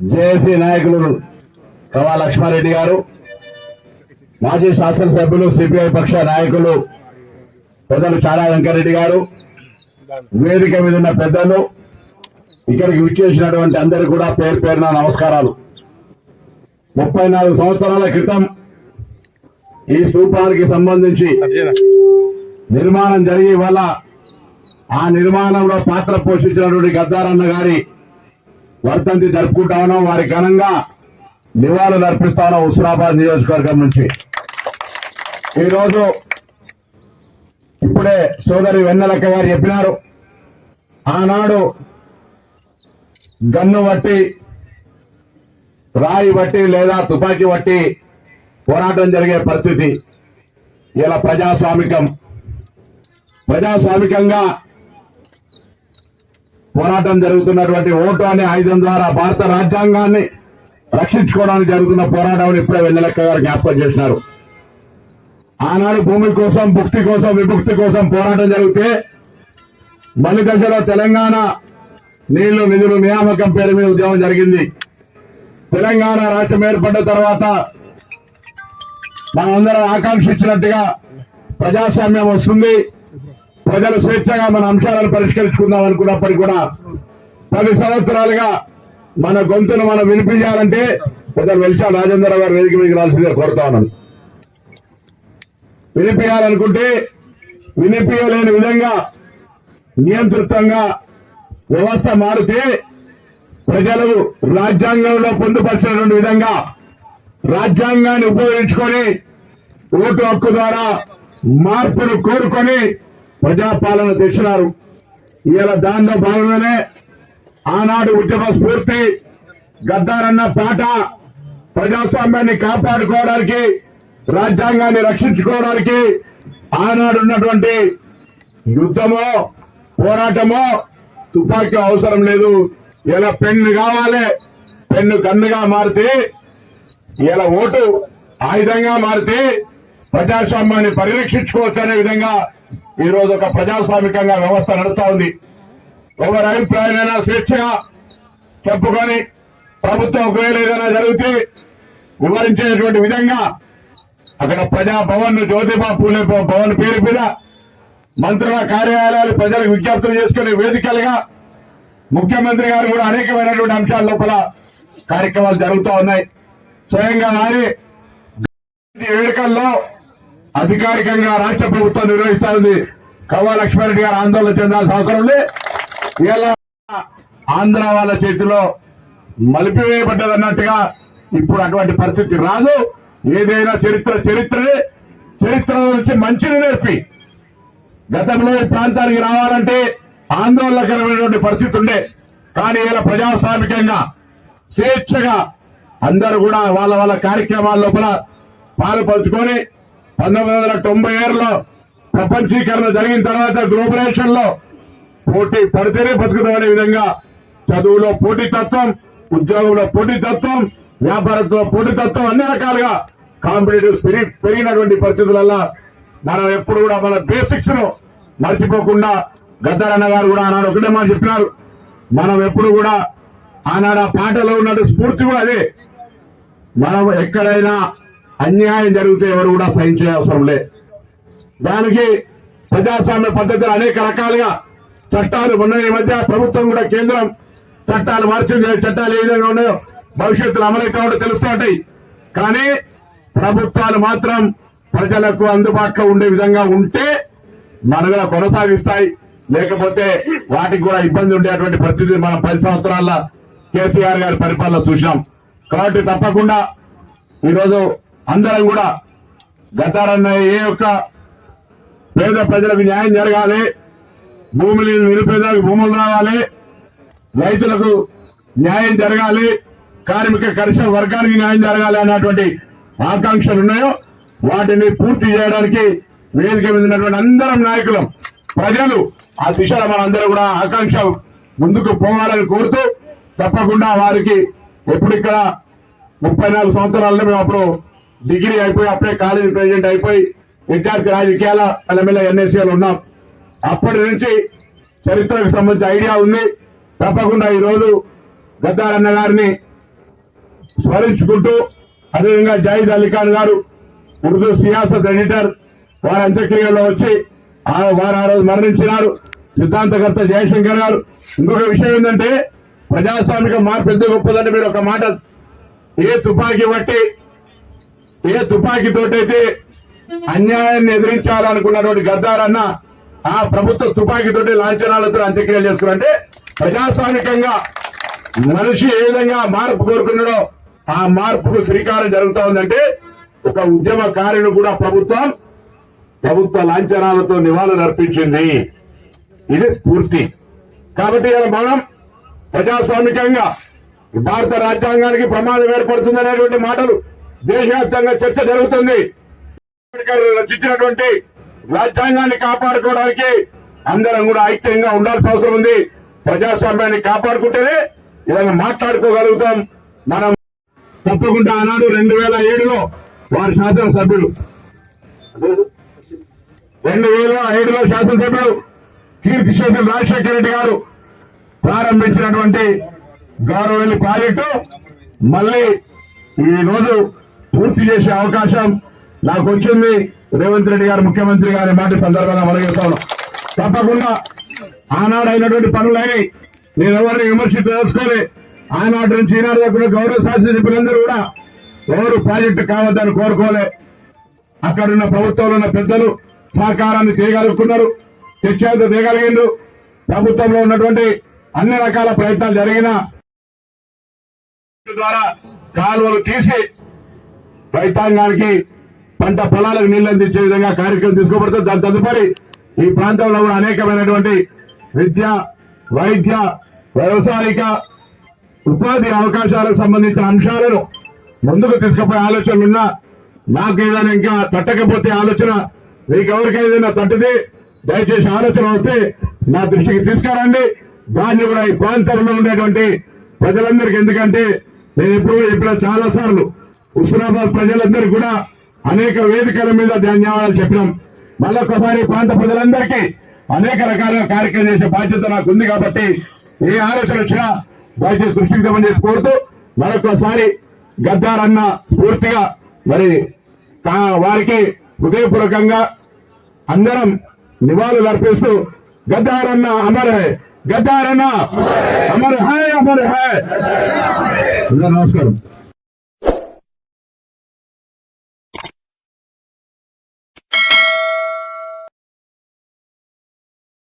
JAC నాయకులు కవా లక్ష్మారెడ్డి గారు, మాజీ శాసనసభ్యులు సిపిఐ పక్ష నాయకులు పెద్దలు చాడా వెంకరెడ్డి గారు, వేదిక మీద ఉన్న పెద్దలు, ఇక్కడికి విచ్చేసినటువంటి అందరికీ కూడా పేరు పేరున నమస్కారాలు. 34 సంవత్సరాల క్రితం ఈ స్తూపానికి సంబంధించి నిర్మాణం జరిగి వల్ల ఆ నిర్మాణంలో పాత్ర పోషించినటువంటి గద్దారన్న గారి వర్ధంతి జరుపుకుంటా ఉన్నాం. వారి ఘనంగా నివాళులు అర్పిస్తా ఉన్నాం హుస్నాబాద్ నియోజకవర్గం నుంచి. ఈరోజు ఇప్పుడే సోదరి వెన్నెలక్క గారు చెప్పినారు, ఆనాడు గన్ను బట్టి, రాయి బట్టి లేదా తుపాకీ బట్టి పోరాటం జరిగే పరిస్థితి. ఇలా ప్రజాస్వామికంగా పోరాటం జరుగుతున్నటువంటి ఓటు అనే ఆయుధం ద్వారా భారత రాజ్యాంగాన్ని రక్షించుకోవడానికి జరుగుతున్న పోరాటం ఇప్పుడే వెన్నెలక్క గారు జ్ఞాపకం చేసినారు. ఆనాడు భూమి కోసం, భుక్తి కోసం, విభక్తి కోసం పోరాటం జరిగితే మలి దశలో తెలంగాణ నీళ్లు నిధులు నియామకం పేరు మీద ఉద్యమం జరిగింది. తెలంగాణ రాష్ట్రం ఏర్పడ్డ తర్వాత మనందరం ఆకాంక్షించినట్టుగా ప్రజాస్వామ్యం వస్తుంది, ప్రజలు స్వేచ్ఛగా మన అంశాలను పరిష్కరించుకుందాం అనుకున్నప్పటికీ కూడా 10 సంవత్సరాలుగా మన గొంతును మనం వినిపించాలంటే పెద్దలు వెల్చా రాజేంద్ర గారు వేదిక మీద రాల్సిందిగా కోరుతా ఉన్నాను. వినిపించాలనుకుంటే వినిపించలేని విధంగా నియంతృత్వంగా వ్యవస్థ మారితే ప్రజలు రాజ్యాంగంలో పొందుపరిచినటువంటి విధంగా రాజ్యాంగాన్ని ఉపయోగించుకొని ఓటు హక్కు ద్వారా మార్పును కోరుకొని ప్రజాపాలన తెచ్చినారు. ఇలా దానిలో భాగంగానే ఆనాడు ఉద్యమ స్ఫూర్తి, గద్దారన్న పాట ప్రజాస్వామ్యాన్ని కాపాడుకోవడానికి, రాజ్యాంగాన్ని రక్షించుకోవడానికి ఆనాడు ఉన్నటువంటి యుద్ధమో పోరాటమో తుపాకీ అవసరం లేదు. ఇలా పెన్ను కావాలి, పెన్ను కన్నుగా మారితే, ఇలా ఓటు ఆయుధంగా మారితే ప్రజాస్వామ్యాన్ని పరిరక్షించుకోవచ్చు అనే విధంగా ఈ రోజు ఒక ప్రజాస్వామికంగా వ్యవస్థ నడుస్తా ఉంది. ఎవరి అభిప్రాయాలైనా స్వేచ్ఛగా చెప్పుకొని ప్రభుత్వం ఒకవేళ ఏదైనా జరిగితే వివరించేటువంటి విధంగా అక్కడ ప్రజాభవన్, జ్యోతిబా పూలే భవన్ పేరు మీద మంత్రుల కార్యాలయాలు ప్రజలకు విజ్ఞప్తులు చేసుకునే వేదికలుగా ముఖ్యమంత్రి గారు కూడా అనేకమైనటువంటి అంశాల లోపల కార్యక్రమాలు జరుగుతూ ఉన్నాయి. స్వయంగా వారి వేడుకల్లో అధికారికంగా రాష్ట్ర ప్రభుత్వం నిర్వహిస్తా ఉంది. కవ్వా లక్ష్మారెడ్డి గారు ఆందోళన చెందాల్సిన అవసరం ఉంది. ఇలా ఆంధ్ర వాళ్ళ చేతిలో మలిపివేయబడ్డదన్నట్టుగా ఇప్పుడు అటువంటి పరిస్థితి రాదు. ఏదైనా చరిత్ర నుంచి మంచిని నేర్పి గతంలో ఈ ప్రాంతానికి రావాలంటే ఆందోళనకరమైనటువంటి పరిస్థితి ఉండే. కానీ ఇలా ప్రజాస్వామికంగా స్వేచ్ఛగా అందరూ కూడా వాళ్ళ వాళ్ళ కార్యక్రమాల లోపల పాలు పంచుకొని 1997లో ప్రపంచీకరణ జరిగిన తర్వాత గ్లోబలైజేషన్ లో పోటీ పడితేనే బతుకుతామనే విధంగా చదువులో పోటీతత్వం, ఉద్యోగంలో పోటీతత్వం, వ్యాపారంలో పోటీతత్వం, అన్ని రకాలుగా కాంపిటేటివ్ స్పిరిట్ పెరిగినటువంటి పరిస్థితులలో మనం ఎప్పుడు కూడా మన బేసిక్స్ ను మర్చిపోకుండా గద్దారన్న గారు కూడా ఆనాడు ఒకటే మాట చెప్పినారు. మనం ఎప్పుడు కూడా ఆనాడు ఆ పాటలో ఉన్నట్టు స్ఫూర్తి కూడా అదే. మనం ఎక్కడైనా అన్యాయం జరిగితే ఎవరు కూడా సహించే అవసరం లేదు. దానికి ప్రజాస్వామ్య పద్ధతులు అనేక రకాలుగా చట్టాలు ఉన్నాయి. ఈ మధ్య ప్రభుత్వం కూడా కేంద్రం చట్టాలు మార్చింది. చట్టాలు ఏ విధంగా ఉన్నాయో భవిష్యత్తులో అమలైతే కూడా తెలుస్తూ ఉంటాయి. కానీ ప్రభుత్వాలు మాత్రం ప్రజలకు అందుబాటులో ఉండే విధంగా ఉంటే మనుగడ కొనసాగిస్తాయి. లేకపోతే వాటికి కూడా ఇబ్బంది ఉండేటువంటి పరిస్థితి మనం 10 సంవత్సరాల కేసీఆర్ గారి పరిపాలన చూసినాం. కాబట్టి తప్పకుండా ఈరోజు అందరం కూడా గద్దారన్న ఏ యొక్క పేద ప్రజలకు న్యాయం జరగాలి, భూములు నిరుపేదలకు భూములు రావాలి, రైతులకు న్యాయం జరగాలి, కార్మిక కర్షక వర్గానికి న్యాయం జరగాలి అన్నటువంటి ఆకాంక్షలు ఉన్నాయో వాటిని పూర్తి చేయడానికి వేదిక మీద ఉన్నటువంటి అందరం నాయకులం, ప్రజలు ఆ దిశలో మనందరూ కూడా ఆకాంక్ష ముందుకు పోవాలని కోరుతూ తప్పకుండా వారికి ఎప్పుడు ఇక్కడ 34 సంవత్సరాల్లో మేము అప్పుడు డిగ్రీ అయిపోయి అప్పుడే కాలేజీ ప్రెసిడెంట్ అయిపోయి విద్యార్థి రాజకీయాల ఎమ్మెల్యే ఎన్ఎస్సీలు ఉన్నాం. అప్పటి నుంచి చరిత్రకు సంబంధించిన ఐడియా ఉంది. తప్పకుండా ఈ రోజు గద్దారన్న గారిని స్మరించుకుంటూ అదేవిధంగా జాయిద్ అలీ ఖాన్ గారు ఉర్దూ సియాసత్ ఎడిటర్ వారి అంత్యక్రియలో వచ్చి వారు ఆ రోజు మరణించినారు. సిద్ధాంతకర్త జయశంకర్ గారు. ఇంకొక విషయం ఏంటంటే ప్రజాస్వామిక మార్పు ఎంత గొప్పదంటే మీరు ఒక మాట, ఏ తుపాకీతోటైతే అన్యాయాన్ని ఎదిరించాలనుకున్నటువంటి గద్దార్ అన్న ఆ ప్రభుత్వ తుపాకీతోటి లాంఛనాలతో అంత్యక్రియలు చేసుకున్నారంటే ప్రజాస్వామికంగా మనిషి ఏ విధంగా మార్పు కోరుకున్నాడో ఆ మార్పుకు శ్రీకారం జరుగుతా ఉందంటే ఒక ఉద్యమకారుని కూడా ప్రభుత్వ లాంఛనాలతో నివాళులు అర్పించింది. ఇది స్ఫూర్తి. కాబట్టి ఇలా మనం ప్రజాస్వామికంగా భారత రాజ్యాంగానికి ప్రమాదం ఏర్పడుతుంది అనేటువంటి మాటలు దేశవ్యాప్తంగా చర్చ జరుగుతుంది. అంబేద్కర్ రచించినటువంటి రాజ్యాంగాన్ని కాపాడుకోవడానికి అందరం కూడా ఐక్యంగా ఉండాల్సిన అవసరం ఉంది. ప్రజాస్వామ్యాన్ని కాపాడుకుంటేనే ఇలా మాట్లాడుకోగలుగుతాం. మనం తప్పకుండా ఆనాడు 2007లో వారి శాసనసభ్యులు 2005లో శాసనసభ్యులు కీర్తిశేషులు రాజశేఖర రెడ్డి గారు ప్రారంభించినటువంటి గౌరవెల్లి ప్రాజెక్టు మళ్ళీ ఈ రోజు పూర్తి చేసే అవకాశం నాకు వచ్చింది. రేవంత్ రెడ్డి గారు ముఖ్యమంత్రి గారి మాట సందర్భంగా మనగిస్తాను. తప్పకుండా ఆనాడైనటువంటి పనులని నేను ఎవరిని విమర్శించదలుచుకోలే. ఆనాటి నుంచి ఈనాడు దగ్గర గౌరవ శాసనసభ్యులందరూ కూడా ఎవరు ప్రాజెక్టు కావద్దని కోరుకోలే. అక్కడున్న ప్రభుత్వంలో ఉన్న పెద్దలు సహకారాన్ని తేగలుగుతున్నారు, తెచ్చేంత తేగలిగిండు. ప్రభుత్వంలో ఉన్నటువంటి అన్ని రకాల ప్రయత్నాలు జరిగిన ద్వారా కాలువలు తీసి రైతాంగానికి పంట పొలాలకు నీళ్లు అందించే విధంగా కార్యక్రమం తీసుకోబడుతుంది. దాని తదుపరి ఈ ప్రాంతంలో కూడా అనేకమైనటువంటి విద్య, వైద్య, వ్యవసాయిక, ఉపాధి అవకాశాలకు సంబంధించిన అంశాలను ముందుకు తీసుకుపోయే ఆలోచనలున్నా నాకు ఏదైనా ఇంకా తట్టకపోతే ఆలోచన మీకు ఎవరికైనా తట్టితే దయచేసి ఆలోచన వస్తే నా దృష్టికి తీసుకురండి. దాన్ని కూడా ఈ ప్రాంతంలో ఉండేటువంటి ప్రజలందరికీ, ఎందుకంటే నేను ఎప్పుడు చెప్పిన చాలా సార్లు హుస్నాబాద్ ప్రజలందరికీ కూడా అనేక వేదికల మీద ధన్యవాదాలు చెప్పినాం. మళ్ళొకసారి ప్రాంత ప్రజలందరికీ అనేక రకాలుగా కార్యక్రమం చేసే బాధ్యత నాకు ఉంది. కాబట్టి ఏ ఆలోచన వచ్చినా దయచేసి సృష్టించమని చెప్పి కోరుతూ మరొకసారి గద్దార్ అన్న పూర్తిగా మరి వారికి హృదయపూర్వకంగా అందరం నివాళులు అర్పిస్తూ గద్దార్ అన్న అమర్ హై, గద్దార్ అన్న అమర్ హై, అమర్ హై. నమస్కారం.